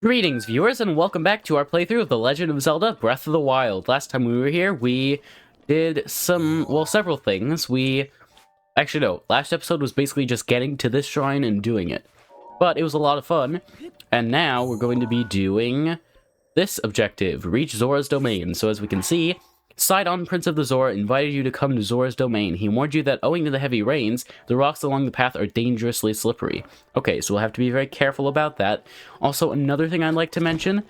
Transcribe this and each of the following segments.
Greetings, viewers, and welcome back to our playthrough of The Legend of Zelda Breath of the Wild. Last time we were here, we did several things. Actually, no, last episode was basically just getting to this shrine and doing it. But it was a lot of fun, and now we're going to be doing this objective, reach Zora's domain. So as we can see, Sidon, Prince of the Zora, invited you to come to Zora's domain. He warned you that owing to the heavy rains, the rocks along the path are dangerously slippery. Okay, so we'll have to be very careful about that. Also, another thing I'd like to mention,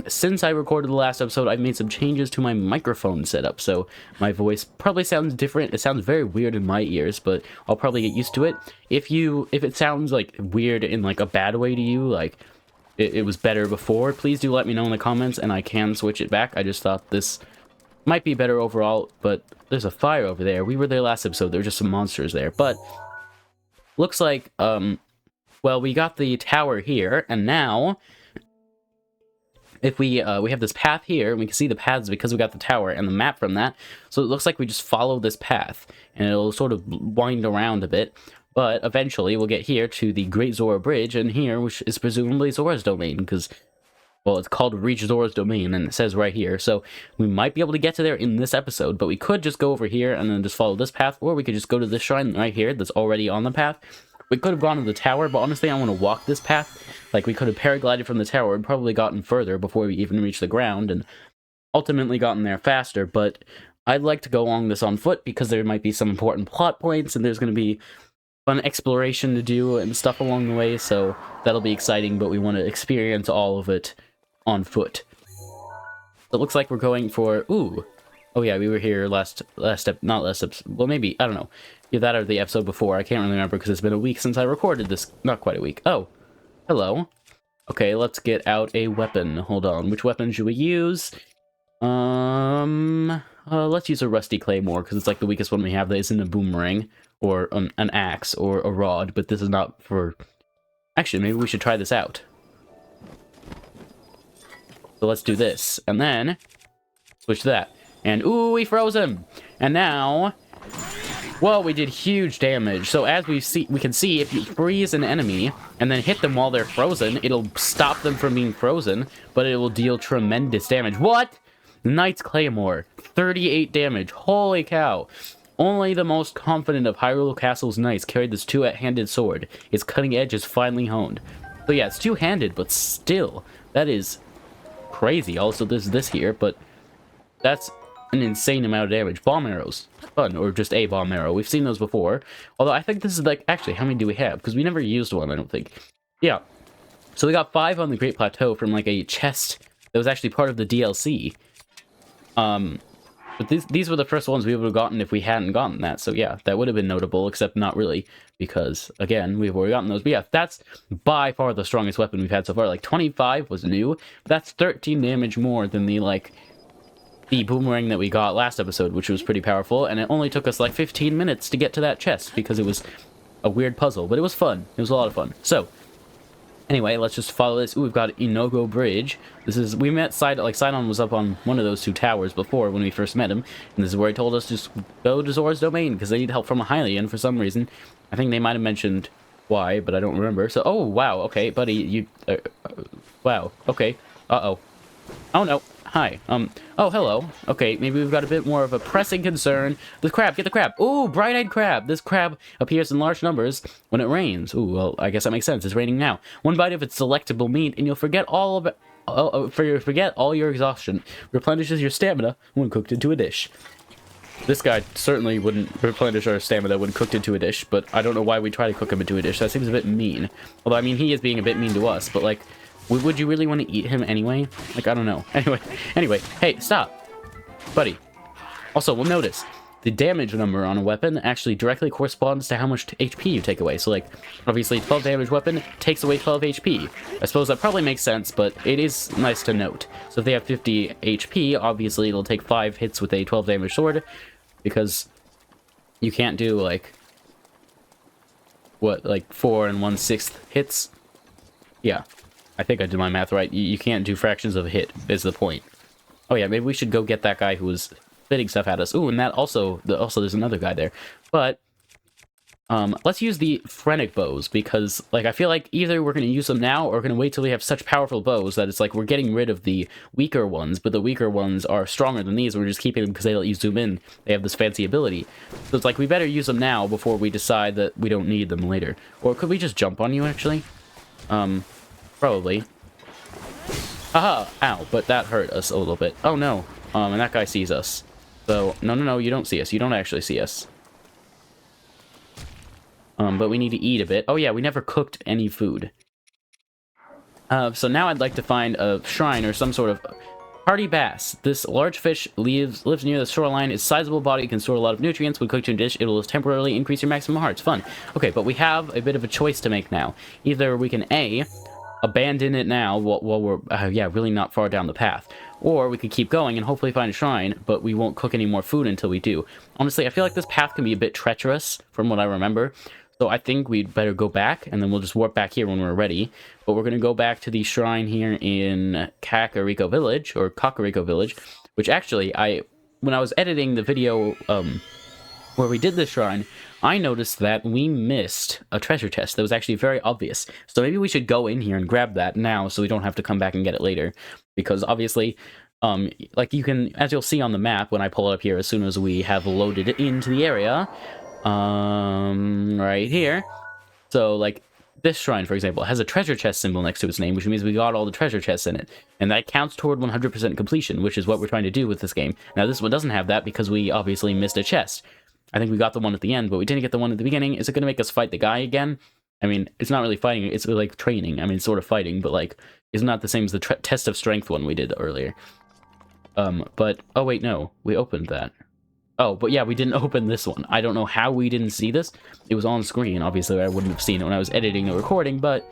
since I recorded the last episode, I've made some changes to my microphone setup, so my voice probably sounds different. It sounds very weird in my ears, but I'll probably get used to it. If it sounds like weird in like a bad way to you, like it was better before, please do let me know in the comments and I can switch it back. I just thought this might be better overall, but there's a fire over there. We were there last episode. There were just some monsters there, but looks like, well, we got the tower here, and now if we have this path here, and we can see the paths because we got the tower and the map from that, so it looks like we just follow this path, and it'll sort of wind around a bit, but eventually we'll get here to the Great Zora Bridge, and here, which is presumably Zora's domain, because well, it's called Reach Zora's Domain, and it says right here. So we might be able to get to there in this episode, but we could just go over here and then just follow this path, or we could just go to this shrine right here that's already on the path. We could have gone to the tower, but honestly, I want to walk this path. Like, we could have paraglided from the tower and probably gotten further before we even reached the ground, and ultimately gotten there faster, but I'd like to go along this on foot because there might be some important plot points, and there's going to be fun exploration to do and stuff along the way, so that'll be exciting, but we want to experience all of it on foot. It looks like we're going for, ooh, oh yeah, we were here not last episode, well maybe, I don't know, either that or the episode before, I can't really remember because it's been a week since I recorded this, not quite a week. Oh, hello. Okay, let's get out a weapon, hold on, which weapon should we use? Let's use a rusty claymore, because it's like the weakest one we have that isn't a boomerang, or an axe, or a rod, but this is not for, actually, maybe we should try this out. So let's do this, and then switch to that. And ooh, we froze him! And now, well, we did huge damage. So as we can see, if you freeze an enemy and then hit them while they're frozen, it'll stop them from being frozen, but it will deal tremendous damage. What? Knight's Claymore, 38 damage. Holy cow! Only the most confident of Hyrule Castle's knights carried this two-handed sword. Its cutting edge is finely honed. So yeah, it's two-handed, but still, that is crazy. Also, there's this here, but that's an insane amount of damage. Bomb arrows. Fun. Or just a bomb arrow. We've seen those before. Although, I think this is like, actually, how many do we have? Because we never used one, I don't think. Yeah. So we got 5 on the Great Plateau from like a chest that was actually part of the DLC. But these were the first ones we would have gotten if we hadn't gotten that. So yeah, that would have been notable, except not really, because again, we've already gotten those. But yeah, that's by far the strongest weapon we've had so far. Like 25 was new, but that's 13 damage more than the boomerang that we got last episode, which was pretty powerful. And it only took us like 15 minutes to get to that chest because it was a weird puzzle, but it was fun. It was a lot of fun. So anyway, let's just follow this. Ooh, we've got Inogo Bridge. We met Sidon was up on one of those 2 towers before when we first met him, and this is where he told us to just go to Zora's domain because they need help from a Hylian for some reason. I think they might have mentioned why, but I don't remember. So, oh wow, okay, buddy, wow, okay, oh no, hi, oh hello, okay, maybe we've got a bit more of a pressing concern. The crab, get the crab. Ooh, bright-eyed crab. This crab appears in large numbers when it rains. Ooh, well, I guess that makes sense. It's raining now. One bite of its delectable meat, and you'll forget all your exhaustion. Replenishes your stamina when cooked into a dish. This guy certainly wouldn't replenish our stamina when cooked into a dish, but I don't know why we try to cook him into a dish. That seems a bit mean. Although, I mean, he is being a bit mean to us, but, like, would you really want to eat him anyway? Like, I don't know. Anyway, hey, stop. Buddy. Also, we'll notice, the damage number on a weapon actually directly corresponds to how much HP you take away. So, like, obviously, 12 damage weapon takes away 12 HP. I suppose that probably makes sense, but it is nice to note. So if they have 50 HP, obviously it'll take 5 hits with a 12 damage sword, because you can't do, like, what, like 4 1/6 hits? Yeah. I think I did my math right. You can't do fractions of a hit, is the point. Oh yeah, maybe we should go get that guy who was spitting stuff at us. Ooh, and that also there's another guy there. But Let's use the Phrenic bows, because, like, I feel like either we're going to use them now, or we're going to wait till we have such powerful bows that it's like we're getting rid of the weaker ones, but the weaker ones are stronger than these. We're just keeping them because they let you zoom in. They have this fancy ability. So it's like, we better use them now before we decide that we don't need them later. Or could we just jump on you, actually? Probably. Haha! Ow, but that hurt us a little bit. Oh, no. And that guy sees us. So, no, you don't see us. You don't actually see us. But we need to eat a bit. Oh yeah, we never cooked any food. So now I'd like to find a shrine or some sort of hardy bass. This large fish lives near the shoreline. Its sizable body can store a lot of nutrients. When cooked in a dish, it will temporarily increase your maximum hearts. Fun. Okay, but we have a bit of a choice to make now. Either we can A, abandon it now while we're, really not far down the path. Or we could keep going and hopefully find a shrine, but we won't cook any more food until we do. Honestly, I feel like this path can be a bit treacherous from what I remember. So I think we'd better go back, and then we'll just warp back here when we're ready. But we're going to go back to the shrine here in Kakariko Village, which actually, when I was editing the video where we did this shrine, I noticed that we missed a treasure chest that was actually very obvious. So maybe we should go in here and grab that now so we don't have to come back and get it later. Because obviously, like you can, as you'll see on the map when I pull it up here, as soon as we have loaded it into the area, right here. So, like, this shrine, for example, has a treasure chest symbol next to its name, which means we got all the treasure chests in it. And that counts toward 100% completion, which is what we're trying to do with this game. Now, this one doesn't have that because we obviously missed a chest. I think we got the one at the end, but we didn't get the one at the beginning. Is it going to make us fight the guy again? I mean, it's not really fighting, it's like training. I mean, sort of fighting, but, like, it's not the same as the test of strength one we did earlier. But, oh wait, no, we opened that. Oh, but yeah, we didn't open this one. I don't know how we didn't see this. It was on screen. Obviously, I wouldn't have seen it when I was editing the recording, but...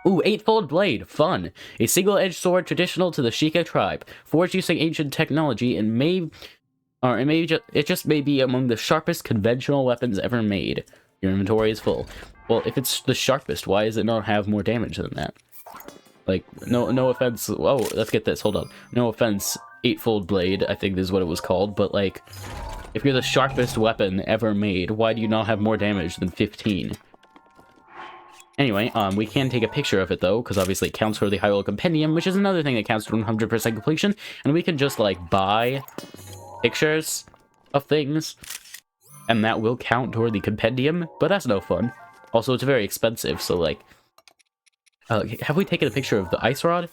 Ooh, Eightfold Blade. Fun. A single-edged sword traditional to the Sheikah tribe. Forged using ancient technology and it just may be among the sharpest conventional weapons ever made. Your inventory is full. Well, if it's the sharpest, why does it not have more damage than that? Like, no offense. Oh, let's get this. Hold up. No offense, Eightfold Blade, I think this is what it was called, but like, if you're the sharpest weapon ever made, why do you not have more damage than 15? Anyway, we can take a picture of it though, because obviously it counts for the Hyrule Compendium, which is another thing that counts to 100% completion, and we can just like buy pictures of things, and that will count toward the compendium, but that's no fun. Also, it's very expensive, so like, have we taken a picture of the ice rod?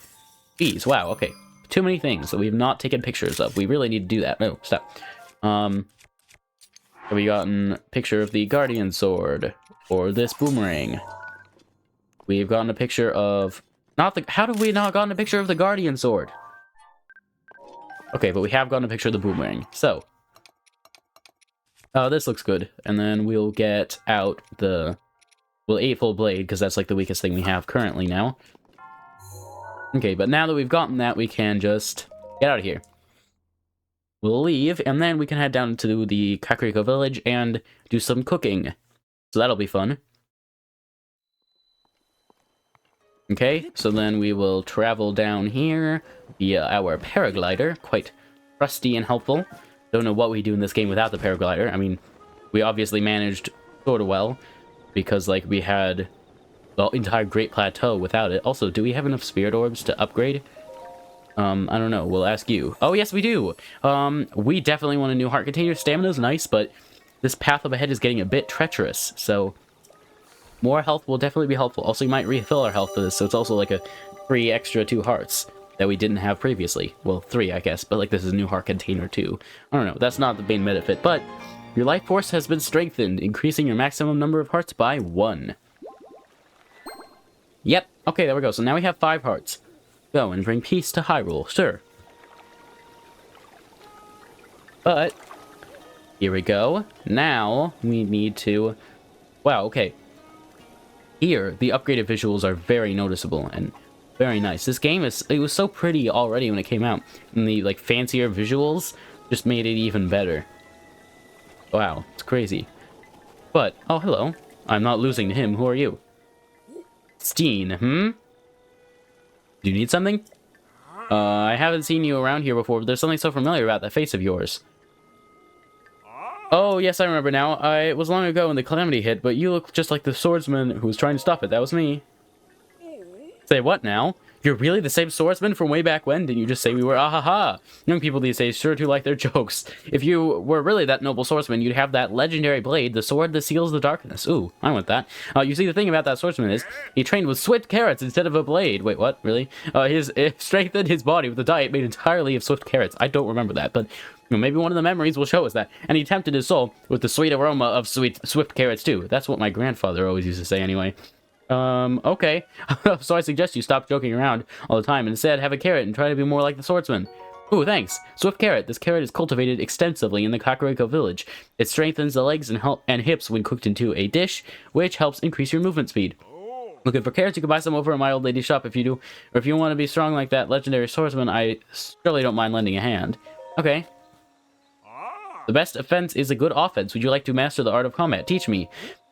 Jeez, wow, okay. Too many things that we have not taken pictures of. We really need to do that. No, stop. Have we gotten a picture of the Guardian Sword? Or this boomerang? We've gotten a picture of... How have we not gotten a picture of the Guardian Sword? Okay, but we have gotten a picture of the boomerang. So. Oh, this looks good. And then we'll get out the... Well, Eightfold Blade, because that's like the weakest thing we have currently now. Okay, but now that we've gotten that, we can just get out of here. We'll leave, and then we can head down to the Kakariko Village and do some cooking. So that'll be fun. Okay, so then we will travel down here via our paraglider. Quite trusty and helpful. Don't know what we do in this game without the paraglider. I mean, we obviously managed sort of well, because, like, we had the entire Great Plateau without it. Also, do we have enough Spirit Orbs to upgrade? I don't know. We'll ask you. Oh, yes, we do! We definitely want a new heart container. Stamina's nice, but this path up ahead is getting a bit treacherous, so more health will definitely be helpful. Also, you might refill our health for this, so it's also like a free extra 2 hearts that we didn't have previously. Well, 3, I guess, but like this is a new heart container too. I don't know. That's not the main benefit, but your life force has been strengthened, increasing your maximum number of hearts by 1. Yep. Okay, there we go. So now we have 5 hearts. Go and bring peace to Hyrule. Sure. But here we go. Now we need to... Wow, okay. Here, the upgraded visuals are very noticeable and very nice. This game it was so pretty already when it came out, and the like fancier visuals just made it even better. Wow, it's crazy. But, oh, hello. I'm not losing to him. Who are you? Steen, Do you need something? I haven't seen you around here before, but there's something so familiar about that face of yours. Oh, yes, I remember now. It was long ago when the calamity hit, but you look just like the swordsman who was trying to stop it. That was me. Say what now? You're really the same swordsman from way back when? Didn't you just say we were? Ah ha ha! Young people these days sure do like their jokes. If you were really that noble swordsman, you'd have that legendary blade, the sword that seals the darkness. Ooh, I want that. You see, the thing about that swordsman is, he trained with swift carrots instead of a blade. Wait, what? Really? It strengthened his body with a diet made entirely of swift carrots. I don't remember that, but maybe one of the memories will show us that. And he tempted his soul with the sweet aroma of swift carrots too. That's what my grandfather always used to say anyway. Okay. So I suggest you stop joking around all the time and instead have a carrot and try to be more like the swordsman. Ooh, thanks. Swift carrot. This carrot is cultivated extensively in the Kakariko village. It strengthens the legs and hips when cooked into a dish, which helps increase your movement speed. Looking for carrots? You can buy some over at my old lady's shop if you do. Or if you want to be strong like that legendary swordsman, I surely don't mind lending a hand. Okay. The best offense is a good offense. Would you like to master the art of combat? Teach me.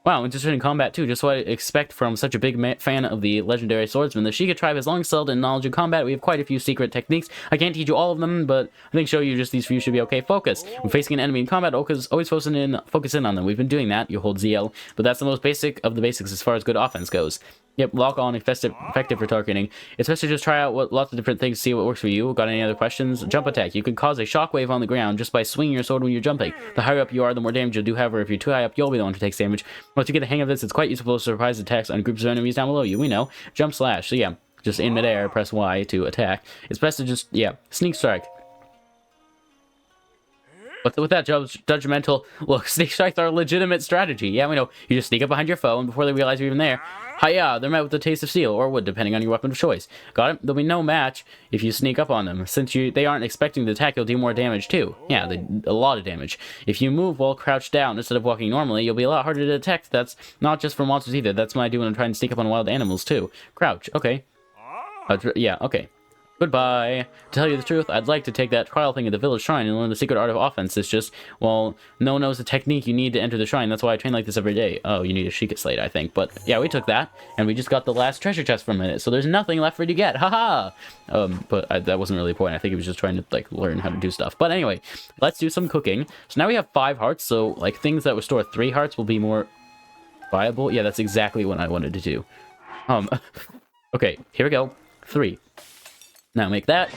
Wow, interested in combat too, just what I expect from such a big fan of the legendary swordsman. The Sheikah tribe has long excelled in knowledge of combat. We have quite a few secret techniques. I can't teach you all of them, but I think show you just these few should be okay. Focus. When facing an enemy in combat, always focus in on them. We've been doing that. You hold ZL, but that's the most basic of the basics as far as good offense goes. Yep, lock on, effective for targeting. It's best to just try out lots of different things, see what works for you. Got any other questions? Jump attack. You can cause a shockwave on the ground just by swinging your sword when you're jumping. The higher up you are, the more damage you'll do. However, if you're too high up, you'll be the one who takes damage. Once you get the hang of this, it's quite useful to surprise attacks on groups of enemies down below you. We know. Jump slash. So yeah, just in midair, press Y to attack. It's best to just, yeah, sneak strike. But with that judgmental look, sneak strikes are a legitimate strategy. Yeah, we know. You just sneak up behind your foe, and before they realize you're even there, hiya, they're met with a taste of steel, or wood, depending on your weapon of choice. Got it? There'll be no match if you sneak up on them. Since they aren't expecting the attack, you'll do more damage too. Yeah, a lot of damage. If you move while crouched down instead of walking normally, you'll be a lot harder to detect. That's not just for monsters either. That's what I do when I'm trying to sneak up on wild animals too. Crouch, okay. Yeah, okay. Goodbye. To tell you the truth, I'd like to take that trial thing at the village shrine and learn the secret art of offense. It's just, well, no one knows the technique you need to enter the shrine. That's why I train like this every day. Oh, you need a Sheikah slate, I think. But yeah, we took that, and we just got the last treasure chest from it. So there's nothing left for you to get. Haha! But that wasn't really the point. I think it was just trying to, like, learn how to do stuff. But anyway, let's do some cooking. So now we have 5 hearts, so, like, things that restore 3 hearts will be more viable. Yeah, that's exactly what I wanted to do. Okay, here we go. 3. Now make that,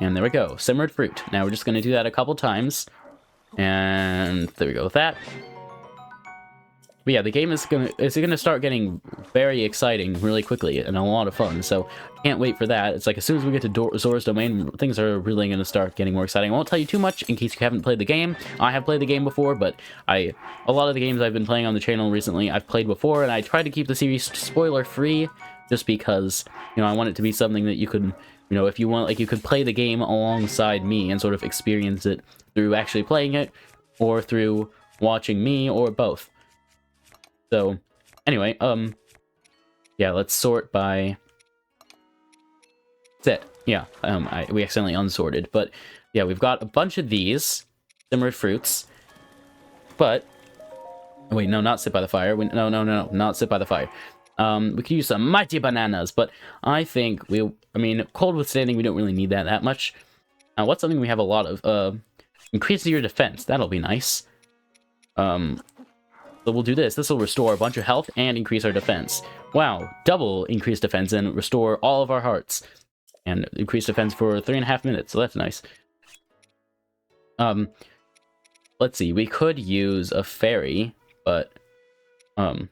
and there we go, simmered fruit. Now we're just going to do that a couple times, and there we go with that. But yeah, the game is gonna start getting very exciting really quickly and a lot of fun, so can't wait for that. It's like as soon as we get to Zora's domain, things are really going to start getting more exciting. I won't tell you too much in case you haven't played the game. I have played the game before, but a lot of the games I've been playing on the channel recently, I've played before, and I try to keep the series spoiler-free, just because, you know, I want it to be something that you could, you know, if you want, like, you could play the game alongside me and sort of experience it through actually playing it, or through watching me, or both. So, anyway, yeah, let's sort by set. Yeah, we accidentally unsorted, but yeah, we've got a bunch of these simmered fruits, but wait, no, not sit by the fire. No, not sit by the fire. We could use some mighty bananas, but I think I mean, cold withstanding, we don't really need that much. What's something we have a lot of? Increase your defense. That'll be nice. So we'll do this. This will restore a bunch of health and increase our defense. Wow, double increase defense and restore all of our hearts. And increase defense for 3.5 minutes, so that's nice. Let's see, we could use a fairy, but, I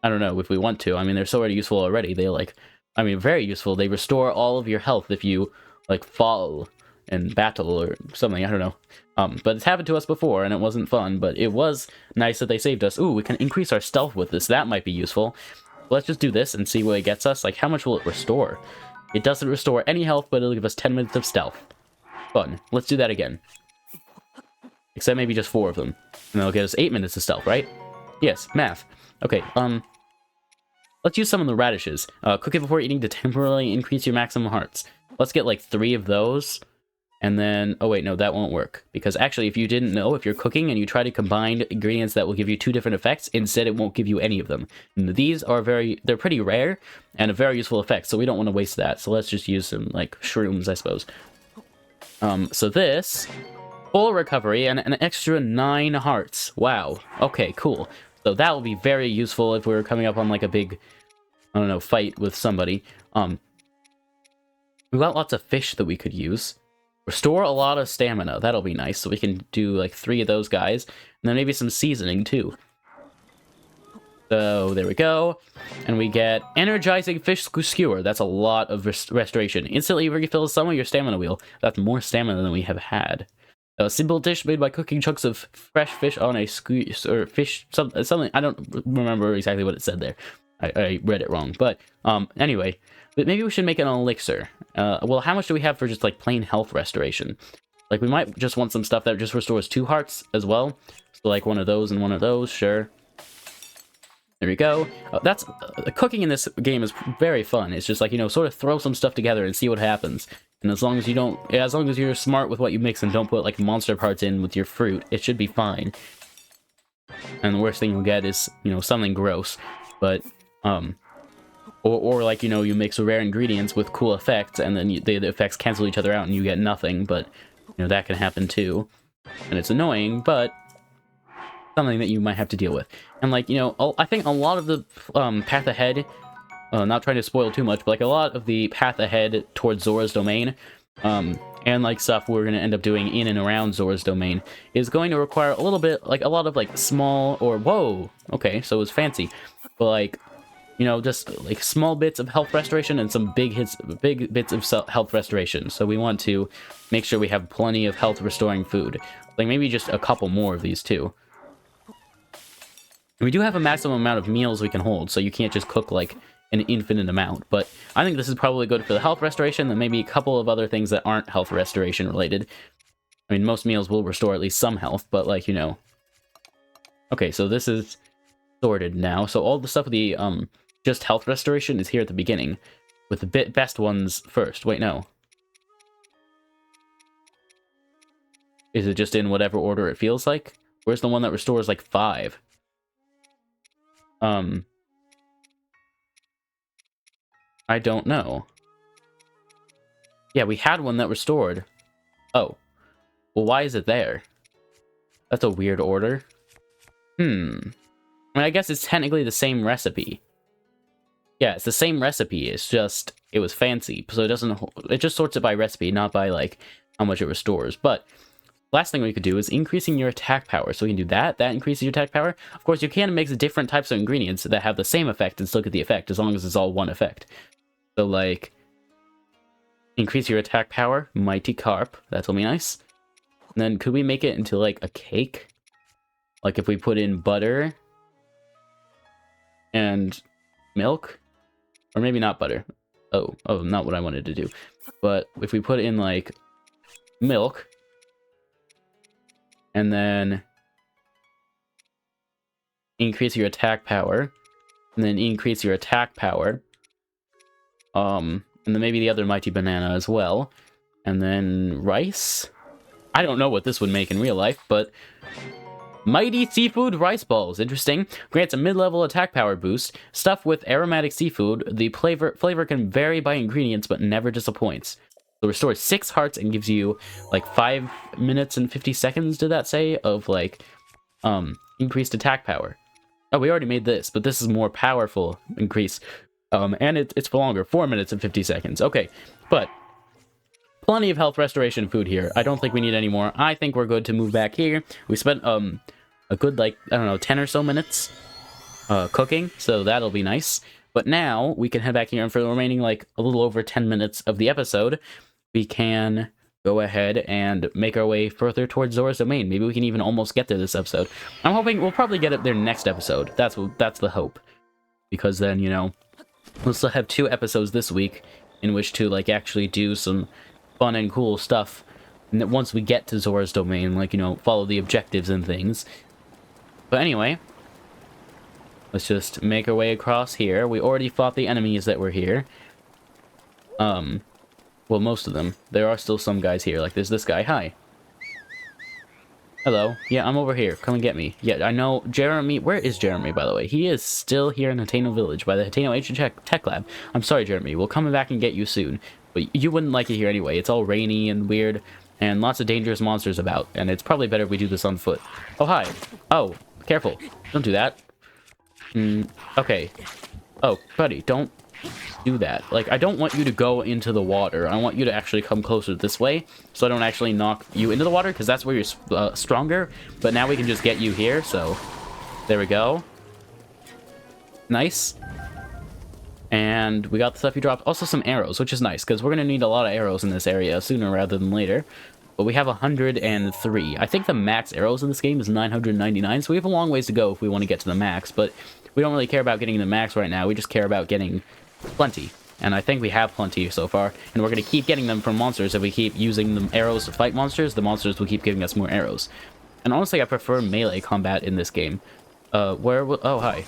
don't know if we want to. I mean, they're so already useful already. They, like, I mean, very useful. They restore all of your health if you, like, fall in battle or something, I don't know. But it's happened to us before, and it wasn't fun, but it was nice that they saved us. Ooh, we can increase our stealth with this. That might be useful. Let's just do this and see what it gets us. Like, how much will it restore? It doesn't restore any health, but it'll give us 10 minutes of stealth. Fun. Let's do that again. Except maybe just 4 of them. And that'll get us 8 minutes of stealth, right? Yes, math. Okay, let's use some of the radishes. Cook it before eating to temporarily increase your maximum hearts. Let's get, like, 3 of those. And then, oh wait, no, that won't work. Because actually, if you didn't know, if you're cooking and you try to combine ingredients that will give you 2 different effects, instead it won't give you any of them. And these are they're pretty rare, and a very useful effect, so we don't want to waste that. So let's just use some, like, shrooms, I suppose. So this full recovery, and an extra 9 hearts. Wow. Okay, cool. So that will be very useful if we're coming up on like a big, I don't know, fight with somebody. We've got lots of fish that we could use. Restore a lot of stamina. That'll be nice. So we can do like 3 of those guys. And then maybe some seasoning too. So there we go. And we get energizing fish skewer. That's a lot of restoration. Instantly refills some of your stamina wheel. That's more stamina than we have had. A simple dish made by cooking chunks of fresh fish on a or fish something. I don't remember exactly what it said there. I read it wrong. But anyway, maybe we should make an elixir. Well, how much do we have for just like plain health restoration? Like we might just want some stuff that just restores 2 hearts as well. So like one of those and one of those, sure. There we go. That's cooking in this game is very fun. It's just like, you know, sort of throw some stuff together and see what happens. And as long as you don't, as long as you're smart with what you mix and don't put like monster parts in with your fruit, it should be fine. And the worst thing you'll get is, you know, something gross. But or like, you know, you mix rare ingredients with cool effects, and then the effects cancel each other out, and you get nothing. But you know that can happen too, and it's annoying, but something that you might have to deal with. And like, you know, I think a lot of the path ahead, not trying to spoil too much, but like a lot of the path ahead towards Zora's domain, and like stuff we're gonna end up doing in and around Zora's domain, is going to require a little bit, like a lot of like small or whoa, okay, so it's fancy, but like, you know, just like small bits of health restoration and some big bits of health restoration. So we want to make sure we have plenty of health restoring food, like maybe just a couple more of these too. We do have a maximum amount of meals we can hold, so you can't just cook like an infinite amount, but I think this is probably good for the health restoration, and maybe a couple of other things that aren't health restoration related. I mean, most meals will restore at least some health, but like, you know. Okay, so this is sorted now, so all the stuff with the just health restoration is here at the beginning, with the best ones first. Wait, no. Is it just in whatever order it feels like? Where's the one that restores like 5? I don't know. Yeah, we had one that restored. Oh. Well, why is it there? That's a weird order. I mean, I guess it's technically the same recipe. Yeah, it's the same recipe. It's just, it was fancy. So it doesn't, it just sorts it by recipe, not by, like, how much it restores. But last thing we could do is increasing your attack power. So we can do that. That increases your attack power. Of course, you can mix different types of ingredients that have the same effect and still get the effect, as long as it's all one effect. So, like, increase your attack power. Mighty Carp. That'll be nice. And then could we make it into, like, a cake? Like, if we put in butter and milk? Or maybe not butter. Oh, not what I wanted to do. But if we put in, like, milk, and then increase your attack power, and then increase your attack power, and then maybe the other mighty banana as well, and then rice? I don't know what this would make in real life, but mighty seafood rice balls, interesting. Grants a mid-level attack power boost. Stuffed with aromatic seafood, the flavor can vary by ingredients, but never disappoints. So restores 6 hearts and gives you like 5 minutes and 50 seconds, did that say, of like increased attack power. Oh, we already made this, but this is more powerful increase. And it's for longer, 4 minutes and 50 seconds. Okay, but plenty of health restoration food here. I don't think we need any more. I think we're good to move back here. We spent a good, like, I don't know, 10 or so minutes cooking, so that'll be nice. But now we can head back here, and for the remaining, like, a little over 10 minutes of the episode, we can go ahead and make our way further towards Zora's domain. Maybe we can even almost get there this episode. I'm hoping we'll probably get up there next episode. That's the hope. Because then, you know, we'll still have 2 episodes this week in which to, like, actually do some fun and cool stuff. And that once we get to Zora's domain, like, you know, follow the objectives and things. But anyway, let's just make our way across here. We already fought the enemies that were here. Well, most of them. There are still some guys here. Like, there's this guy. Hi. Hello. Yeah, I'm over here. Come and get me. Yeah, I know Jeremy. Where is Jeremy, by the way? He is still here in Hateno Village by the Hateno Ancient Tech Lab. I'm sorry, Jeremy. We'll come back and get you soon. But you wouldn't like it here anyway. It's all rainy and weird. and lots of dangerous monsters about, and it's probably better if we do this on foot. Oh, hi. Oh, careful. Don't do that. Okay. Oh, buddy, don't do that. Like, I don't want you to go into the water. I want you to actually come closer this way, so I don't actually knock you into the water, because that's where you're stronger. But now we can just get you here, so there we go. Nice. And we got the stuff you dropped. Also some arrows, which is nice, because we're going to need a lot of arrows in this area sooner rather than later. But we have 103. I think the max arrows in this game is 999, so we have a long ways to go if we want to get to the max, but we don't really care about getting the max right now. We just care about getting plenty. And I think we have plenty so far, and we're going to keep getting them from monsters. If we keep using the arrows to fight monsters, the monsters will keep giving us more arrows. And honestly, I prefer melee combat in this game. Oh, hi.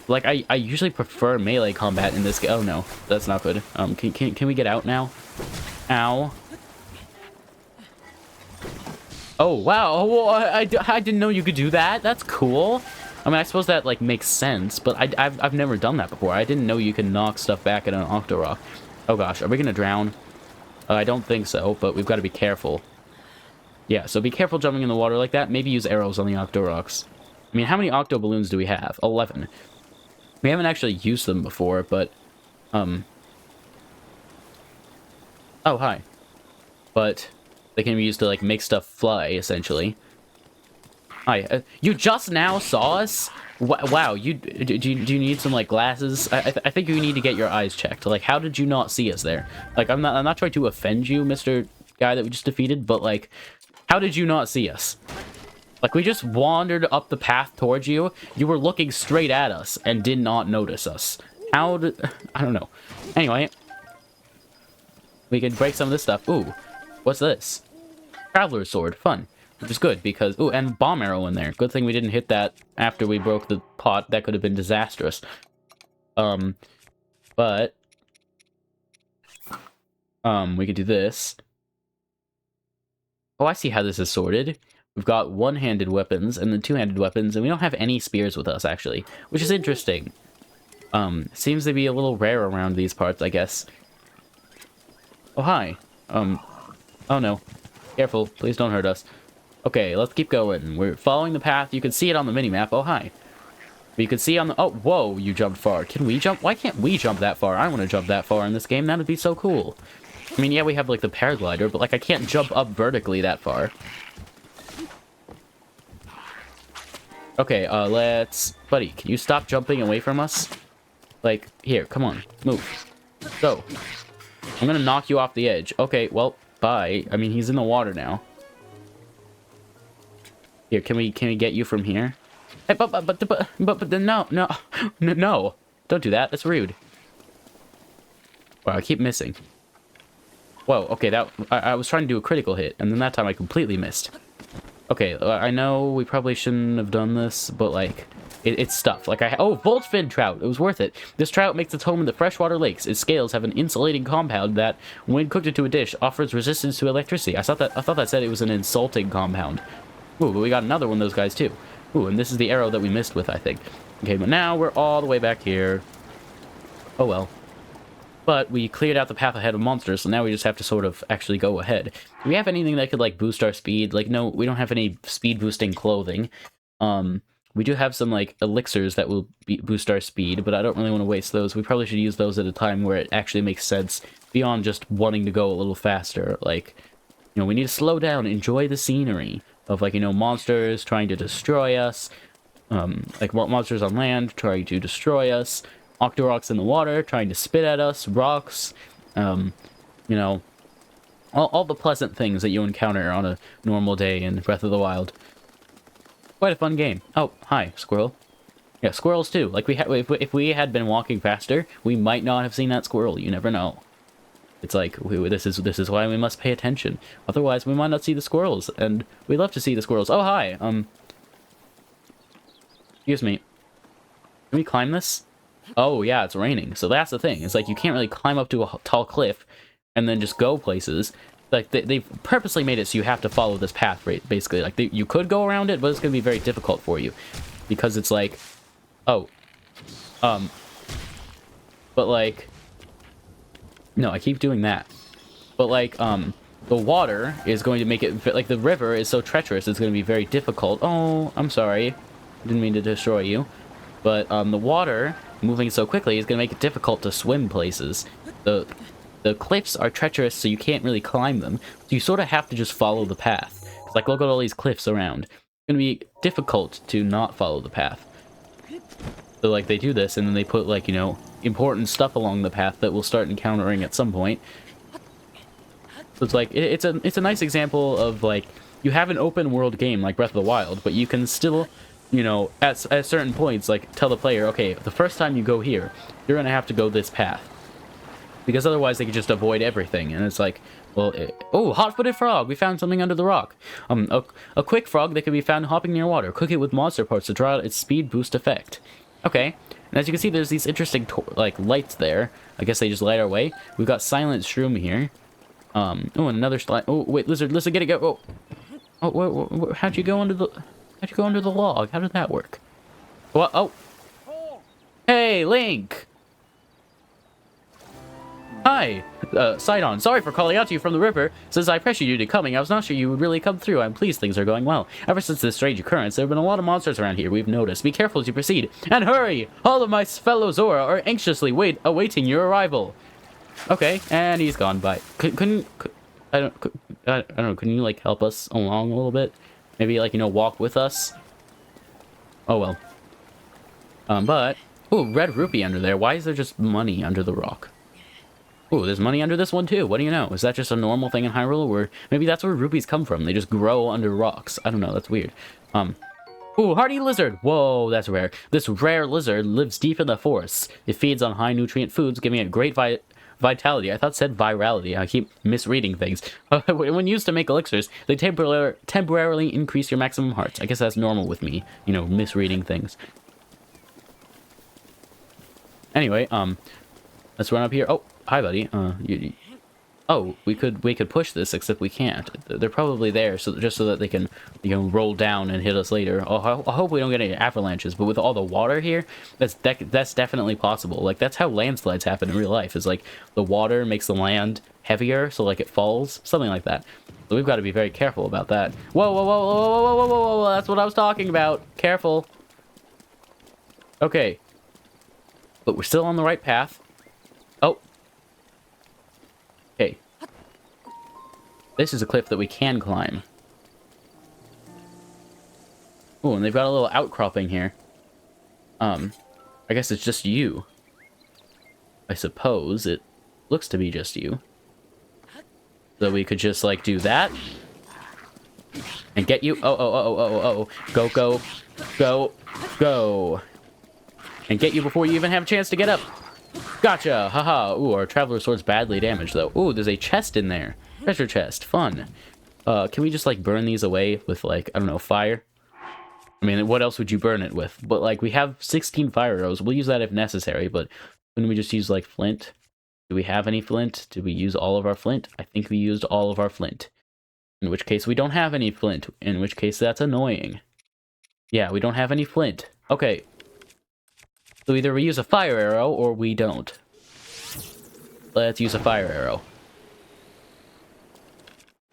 Like, I usually prefer melee combat in this game. Oh, no. That's not good. Can we get out now? Ow. Oh, wow. Oh, I didn't know you could do that. That's cool. I mean, I suppose that, like, makes sense, but I've never done that before. I didn't know you can knock stuff back at an Oktoroks. Oh, gosh. Are we gonna drown? I don't think so, but we've got to be careful. Yeah, so be careful jumping in the water like that. Maybe use arrows on the Oktoroks. I mean, how many Octo Balloons do we have? 11. We haven't actually used them before, but, oh, hi. But they can be used to, like, make stuff fly, essentially. Hi. You just now saw us? Wow, do you need some, like, glasses? I think you need to get your eyes checked. Like, how did you not see us there? Like, I'm not trying to offend you, Mr. Guy that we just defeated, but, like, how did you not see us? Like, we just wandered up the path towards you. You were looking straight at us and did not notice us. How did... I don't know. Anyway. We can break some of this stuff. Ooh. What's this? Traveler's Sword. Fun. Which is good, because... Ooh, and bomb arrow in there. Good thing we didn't hit that after we broke the pot. That could have been disastrous. But... we could do this. Oh, I see how this is sorted. We've got one-handed weapons and then two-handed weapons, and we don't have any spears with us, actually, which is interesting. Seems to be a little rare around these parts, I guess. Oh, hi. Oh no. Careful, please don't hurt us. Okay, let's keep going. We're following the path. You can see it on the minimap. Oh, hi. But you can see on the... Oh, whoa, you jumped far. Can we jump? Why can't we jump that far? I want to jump that far in this game. That would be so cool. I mean, yeah, we have, like, the paraglider, but, like, I can't jump up vertically that far. Okay, let's... Buddy, can you stop jumping away from us? Like, here, come on, move. Go. I'm gonna knock you off the edge. Okay, well, bye. I mean, he's in the water now. Here, can we get you from here? Hey, but no. Don't do that. That's rude. Wow, I keep missing. Whoa, okay, I was trying to do a critical hit, and then that time I completely missed. Okay, I know we probably shouldn't have done this, but, like, it's stuff. Like, oh, Voltfin trout. It was worth it. This trout makes its home in the freshwater lakes. Its scales have an insulating compound that, when cooked into a dish, offers resistance to electricity. I thought that said it was an insulting compound. Ooh, but we got another one of those guys, too. Ooh, and this is the arrow that we missed with, I think. Okay, but now we're all the way back here. Oh, well. But we cleared out the path ahead of monsters, so now we just have to sort of actually go ahead. Do we have anything that could, like, boost our speed? Like, no, we don't have any speed-boosting clothing. We do have some, like, elixirs that will boost our speed, but I don't really want to waste those. We probably should use those at a time where it actually makes sense, beyond just wanting to go a little faster. Like, you know, we need to slow down, enjoy the scenery of, like, you know, monsters trying to destroy us, like, monsters on land trying to destroy us, Oktoroks in the water trying to spit at us, rocks, you know, all the pleasant things that you encounter on a normal day in Breath of the Wild. Quite a fun game. Oh, hi, squirrel. Yeah, squirrels too. Like, if we had been walking faster, we might not have seen that squirrel. You never know. It's like, this is why we must pay attention. Otherwise, we might not see the squirrels, and we love to see the squirrels. Oh, hi. Excuse me. Can we climb this? Oh, yeah, it's raining. So that's the thing. It's like, you can't really climb up to a tall cliff and then just go places. Like, they've purposely made it so you have to follow this path, right? Basically. Like, you could go around it, but it's going to be very difficult for you. Because it's like, oh. But, like, no, I keep doing that. But, like, the water is going to make it, like, the river is so treacherous, it's going to be very difficult. Oh, I'm sorry. Didn't mean to destroy you. But, the water, moving so quickly, is going to make it difficult to swim places. The cliffs are treacherous, so you can't really climb them. So you sort of have to just follow the path. It's like, look at all these cliffs around. It's going to be difficult to not follow the path. So, like, they do this, and then they put, like, you know, important stuff along the path that we'll start encountering at some point. So it's like, it's a nice example of, like, you have an open world game like Breath of the Wild, but you can still, you know, at certain points, like, tell the player, okay, the first time you go here, you're going to have to go this path. Because otherwise they could just avoid everything, and it's like, well, oh, hot-footed frog! We found something under the rock. A quick frog that can be found hopping near water. Cook it with monster parts to draw out its speed boost effect. Okay, and as you can see, there's these interesting, like, lights there. I guess they just light our way. We've got Silent Shroom here. Oh, another slide. Oh, wait, lizard, get it, go. Oh, how'd you go under the log? How did that work? What? Oh. Hey, Link! Hi, Sidon. Sorry for calling out to you from the river. Since I pressured you to coming, I was not sure you would really come through. I'm pleased things are going well. Ever since this strange occurrence, there have been a lot of monsters around here, we've noticed. Be careful as you proceed. And hurry! All of my fellow Zora are anxiously awaiting your arrival. Okay, and he's gone. Bye. I don't know, can you, like, help us along a little bit? Maybe, like, you know, walk with us? Oh, well. But... ooh, red rupee under there. Why is there just money under the rock? Ooh, there's money under this one too. What do you know? Is that just a normal thing in Hyrule? Or maybe that's where rupees come from. They just grow under rocks. I don't know. That's weird. Ooh, hardy lizard. Whoa, that's rare. This rare lizard lives deep in the forests. It feeds on high nutrient foods, giving it great vitality. I thought it said virality. I keep misreading things. When used to make elixirs, they temporarily increase your maximum hearts. I guess that's normal with me. You know, misreading things. Anyway, let's run up here. Oh, hi, buddy. Oh, we could push this, except we can't. They're probably there, so just so that they can, you know, roll down and hit us later. Oh, I hope we don't get any avalanches. But with all the water here, that's definitely possible. Like, that's how landslides happen in real life. Is like the water makes the land heavier, so like it falls, something like that. So we've got to be very careful about that. Whoa, whoa, whoa, whoa, whoa, whoa, whoa, whoa! That's what I was talking about. Careful. Okay. But we're still on the right path. Oh. Okay. This is a cliff that we can climb. Oh, and they've got a little outcropping here. I guess it's just you. I suppose it looks to be just you. So we could just, like, do that. And get you. Oh. Go, go, go, go. And get you before you even have a chance to get up. Gotcha! Haha! Ooh, our traveler sword's badly damaged, though. Ooh, there's a chest in there. Treasure chest. Fun. Can we just, like, burn these away with, like, I don't know, fire? I mean, what else would you burn it with? But, like, we have 16 fire arrows. We'll use that if necessary, but couldn't we just use, like, flint? Do we have any flint? Did we use all of our flint? I think we used all of our flint. In which case, we don't have any flint. In which case, that's annoying. Yeah, we don't have any flint. Okay. So either we use a fire arrow, or we don't. Let's use a fire arrow.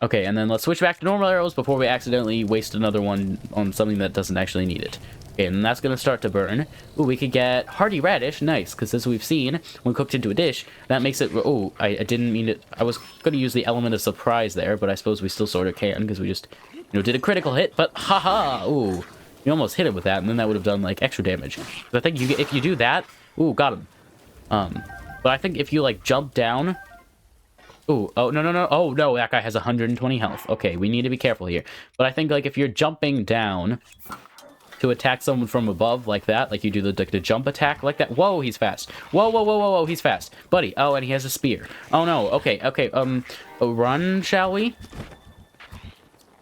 Okay, and then let's switch back to normal arrows before we accidentally waste another one on something that doesn't actually need it. Okay, and that's going to start to burn. Ooh, we could get hardy radish. Nice, because as we've seen, when cooked into a dish, that makes it... Oh, I didn't mean it... I was going to use the element of surprise there, but I suppose we still sort of can, because we just, you know, did a critical hit, but haha! Ooh. You almost hit him with that, and then that would have done, like, extra damage. But I think if you do that... Ooh, got him. But I think if you, like, jump down... Ooh, oh, no. Oh, no, that guy has 120 health. Okay, we need to be careful here. But I think, like, if you're jumping down to attack someone from above like that, like you do the jump attack like that... Whoa, he's fast. Whoa, he's fast. Buddy, oh, and he has a spear. Oh, no, okay, run, shall we?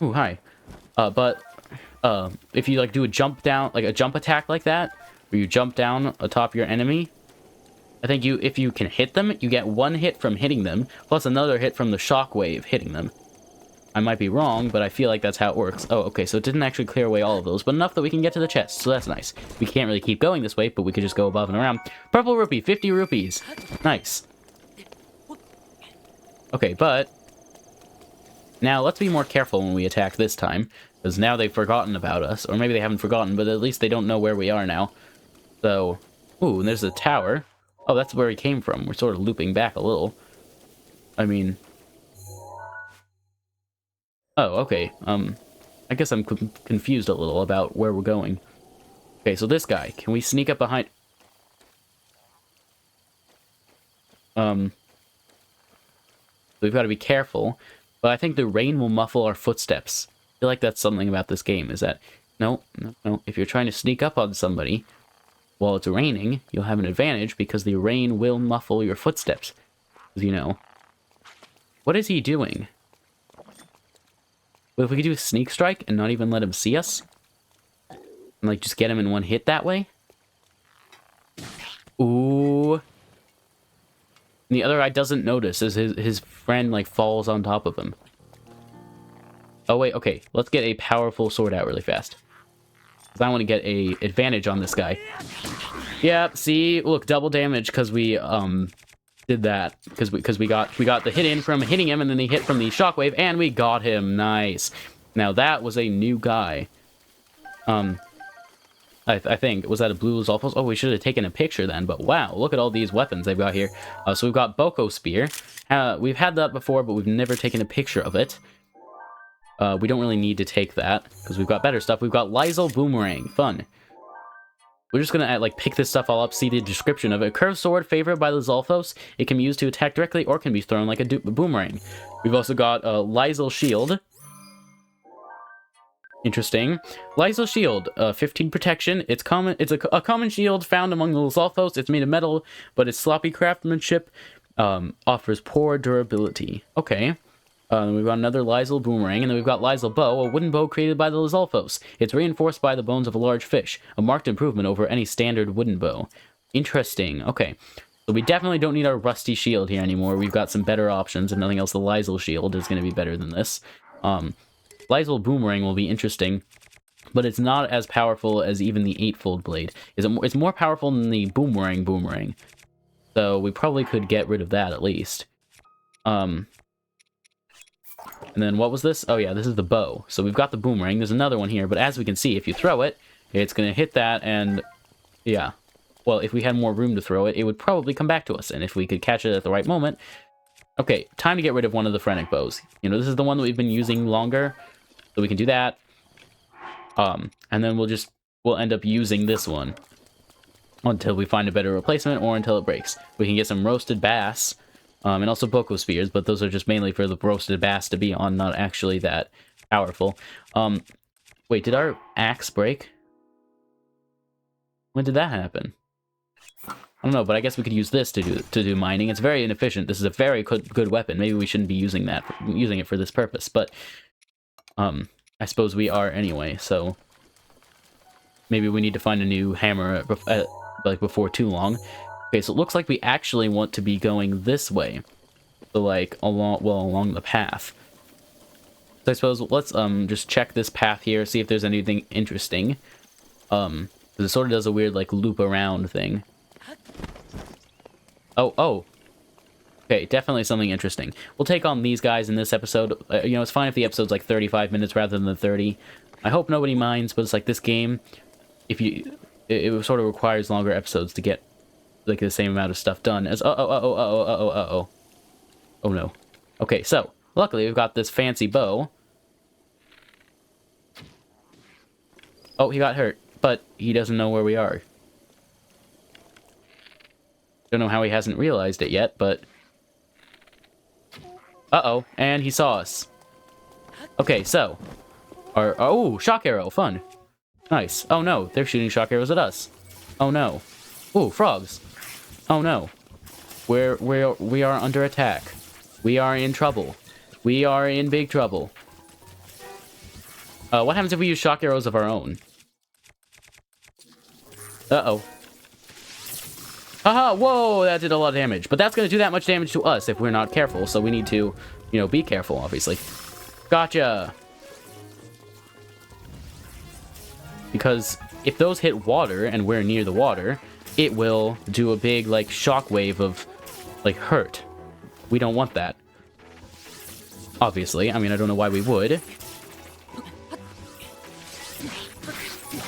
Ooh, hi. If you, like, do a jump down, like a jump attack like that, where you jump down atop your enemy, I think if you can hit them, you get one hit from hitting them, plus another hit from the shockwave hitting them. I might be wrong, but I feel like that's how it works. Oh, okay, so it didn't actually clear away all of those, but enough that we can get to the chest, so that's nice. We can't really keep going this way, but we could just go above and around. Purple rupee, 50 rupees. Nice. Okay, but... Now, let's be more careful when we attack this time, because now they've forgotten about us. Or maybe they haven't forgotten, but at least they don't know where we are now. So, ooh, and there's a tower. Oh, that's where he came from. We're sort of looping back a little. I mean... Oh, okay. I guess I'm confused a little about where we're going. Okay, so this guy. Can we sneak up behind... We've got to be careful. But I think the rain will muffle our footsteps. I feel like that's something about this game, is that... No. If you're trying to sneak up on somebody while it's raining, you'll have an advantage because the rain will muffle your footsteps. As you know. What is he doing? Well, if we could do a sneak strike and not even let him see us? And, like, just get him in one hit that way? Ooh. And the other guy doesn't notice as his friend, like, falls on top of him. Oh, wait, okay. Let's get a powerful sword out really fast. Because I want to get a advantage on this guy. Yeah, see? Look, double damage because we, did that. Because we got the hit in from hitting him, and then the hit from the shockwave, and we got him. Nice. Now, that was a new guy. I think. Was that a blue Lizalfos? Oh, we should have taken a picture then, but wow, look at all these weapons they've got here. So we've got Boko Spear. We've had that before, but we've never taken a picture of it. We don't really need to take that, because we've got better stuff. We've got Lizal Boomerang. Fun. We're just gonna, like, pick this stuff all up, see the description of it. A curved sword favored by Lizalfos. It can be used to attack directly, or can be thrown like a boomerang. We've also got Lizal Shield. Interesting. Lizal Shield, 15 protection. It's common. It's a common shield found among the Lizalfos. It's made of metal, but its sloppy craftsmanship offers poor durability. Okay. We've got another Lizal Boomerang, and then we've got Lizal Bow, a wooden bow created by the Lizalfos. It's reinforced by the bones of a large fish, a marked improvement over any standard wooden bow. Interesting. Okay. So we definitely don't need our rusty shield here anymore. We've got some better options. If nothing else, the Lizal Shield is going to be better than this. Lizal Boomerang will be interesting, but it's not as powerful as even the Eightfold Blade. It's more powerful than the Boomerang. So we probably could get rid of that at least. And then what was this? Oh yeah, this is the bow. So we've got the Boomerang. There's another one here, but as we can see, if you throw it, it's going to hit that, and yeah. Well, if we had more room to throw it, it would probably come back to us, and if we could catch it at the right moment... Okay, time to get rid of one of the Phrenic bows. You know, this is the one that we've been using longer, so we can do that. And then we'll end up using this one until we find a better replacement or until it breaks. We can get some roasted bass, and also Boko Spears, but those are just mainly for the roasted bass to be on, not actually that powerful. Wait, did our axe break? When did that happen? I don't know, but I guess we could use this to do mining. It's very inefficient. This is a very good weapon. Maybe we shouldn't be using it for this purpose, but I suppose we are anyway. So maybe we need to find a new hammer like before too long. Okay, so it looks like we actually want to be going this way, so like along the path. So I suppose let's just check this path here, see if there's anything interesting. Because it sort of does a weird like loop around thing. Oh. Okay, definitely something interesting. We'll take on these guys in this episode. You know, it's fine if the episode's like 35 minutes rather than 30. I hope nobody minds, but it's like this game, it sort of requires longer episodes to get like the same amount of stuff done as oh no. Okay, so luckily we've got this fancy bow. Oh, he got hurt, but he doesn't know where we are. Don't know how he hasn't realized it yet, but... Uh-oh, and he saw us. Okay, so... Oh, shock arrow, fun. Nice. Oh no, they're shooting shock arrows at us. Oh no. Ooh, frogs. Oh no. We are under attack. We are in trouble. We are in big trouble. What happens if we use shock arrows of our own? Uh-oh. Haha, whoa, that did a lot of damage. But that's going to do that much damage to us if we're not careful, so we need to, you know, be careful, obviously. Gotcha! Because if those hit water and we're near the water, it will do a big, like, shockwave of, like, hurt. We don't want that. obviously. I mean, I don't know why we would.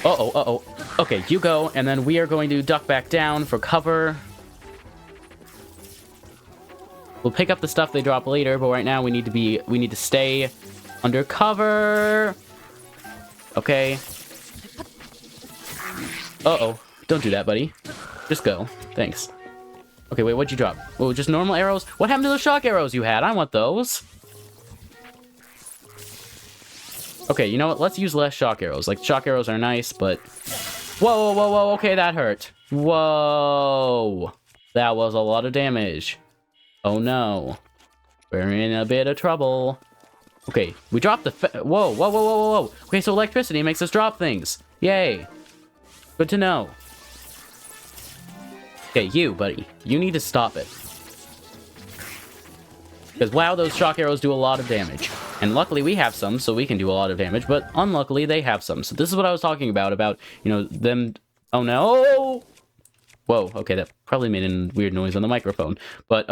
Uh-oh, uh-oh. Okay, you go, and then we are going to duck back down for cover. We'll pick up the stuff they drop later, but right now we need to stay under cover. Okay. Uh-oh. Don't do that, buddy. Just go. Thanks. Okay, wait, what'd you drop? Oh, just normal arrows? What happened to those shock arrows you had? I want those. Okay, you know what? Let's use less shock arrows. Like, shock arrows are nice, but... Whoa, whoa, whoa, whoa. Okay, that hurt. Whoa. That was a lot of damage. Oh, no. We're in a bit of trouble. Okay, we dropped the... Whoa, whoa, whoa, whoa, whoa, whoa. Okay, so electricity makes us drop things. Yay. Good to know. Okay, you, buddy. You need to stop it. Because, wow, those shock arrows do a lot of damage. And luckily we have some, so we can do a lot of damage. But unluckily, they have some. So this is what I was talking about, you know, them... Oh, no! Whoa, okay, that probably made a weird noise on the microphone. But,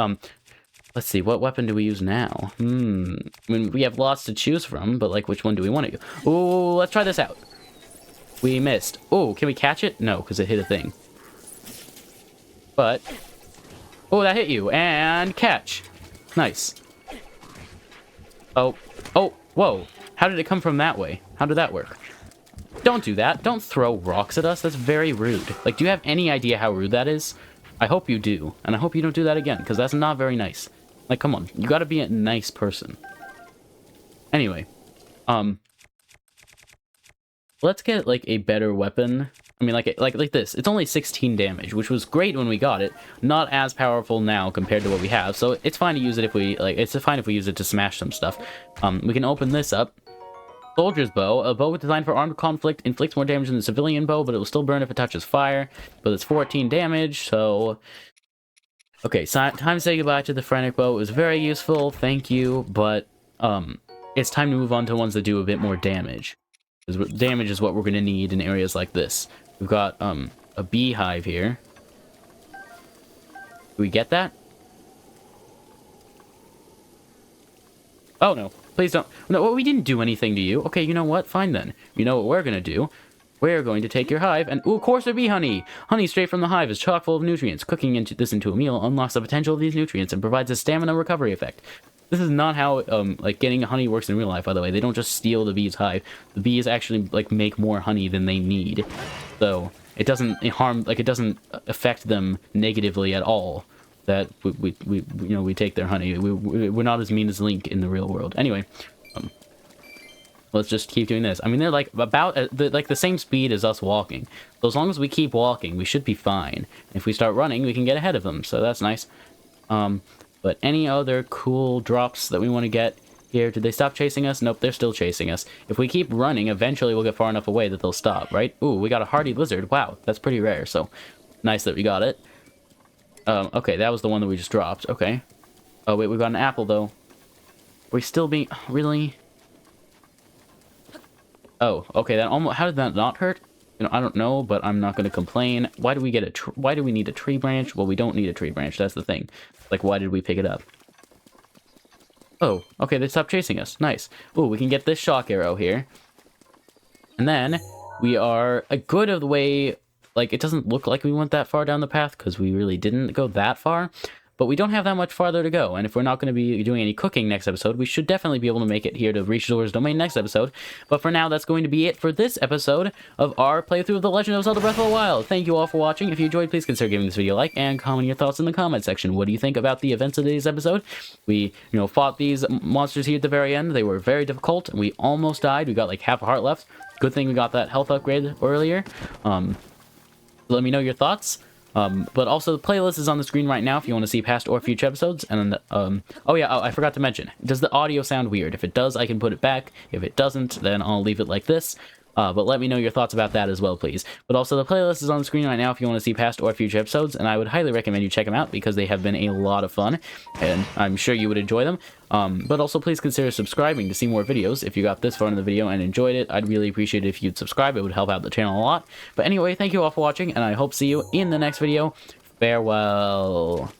let's see, what weapon do we use now? I mean, we have lots to choose from, but, like, which one do we want to use? Ooh, let's try this out. We missed. Oh, can we catch it? No, because it hit a thing. But... Oh, that hit you. And catch. Nice. Oh. Oh, whoa. How did it come from that way? How did that work? Don't do that. Don't throw rocks at us. That's very rude. Like, do you have any idea how rude that is? I hope you do. And I hope you don't do that again, because that's not very nice. Like, come on. You gotta be a nice person. Anyway. Let's get, like, a better weapon. I mean, like this. It's only 16 damage, which was great when we got it. Not as powerful now compared to what we have. So it's fine to use it if we, like, it's fine if we use it to smash some stuff. We can open this up. Soldier's bow. A bow designed for armed conflict inflicts more damage than the civilian bow, but it will still burn if it touches fire. But it's 14 damage, so... Okay, so time to say goodbye to the Frantic bow. It was very useful, thank you, but it's time to move on to ones that do a bit more damage. Because damage is what we're going to need in areas like this. We've got a beehive here. Do we get that? Oh no, please don't. No, we didn't do anything to you. Okay, you know what? Fine then. You know what we're going to do? We're going to take your hive and... Ooh, coarser bee honey! Honey straight from the hive is chock full of nutrients. Cooking this into a meal unlocks the potential of these nutrients and provides a stamina recovery effect. This is not how, like, getting honey works in real life, by the way. They don't just steal the bee's hive. The bees actually, like, make more honey than they need. So, it doesn't harm... Like, it doesn't affect them negatively at all that we take their honey. We're not as mean as Link in the real world. Anyway, let's just keep doing this. I mean, they're, like, about, the same speed as us walking. So as long as we keep walking, we should be fine. If we start running, we can get ahead of them, so that's nice. But any other cool drops that we want to get here? Did they stop chasing us? Nope, they're still chasing us. If we keep running, eventually we'll get far enough away that they'll stop, right? Ooh, we got a hardy lizard. Wow, that's pretty rare, so nice that we got it. Okay, that was the one that we just dropped. Okay. Oh, wait, we got an apple, though. We're still being... Really? Oh, okay, that almost... How did that not hurt? You know, I don't know, but I'm not going to complain. Why do we get a... Why do we need a tree branch? Well, we don't need a tree branch. That's the thing. Like, why did we pick it up? Oh, okay, they stopped chasing us. Nice. Ooh, we can get this shock arrow here. And then we are a good of the way... Like, it doesn't look like we went that far down the path because we really didn't go that far. But we don't have that much farther to go. And if we're not going to be doing any cooking next episode, we should definitely be able to make it here to reach Zora's domain next episode. But for now, that's going to be it for this episode of our playthrough of The Legend of Zelda Breath of the Wild. Thank you all for watching. If you enjoyed, please consider giving this video a like and comment your thoughts in the comment section. What do you think about the events of today's episode? We, fought these monsters here at the very end. They were very difficult, and we almost died. We got like half a heart left. Good thing we got that health upgrade earlier. Let me know your thoughts. But also, the playlist is on the screen right now if you want to see past or future episodes. And, oh yeah, I forgot to mention. Does the audio sound weird? If it does, I can put it back. If it doesn't, then I'll leave it like this. But let me know your thoughts about that as well, please. But also, the playlist is on the screen right now if you want to see past or future episodes, and I would highly recommend you check them out because they have been a lot of fun, and I'm sure you would enjoy them. But also, please consider subscribing to see more videos. If you got this far in the video and enjoyed it, I'd really appreciate it if you'd subscribe. It would help out the channel a lot. But anyway, thank you all for watching, and I hope to see you in the next video. Farewell.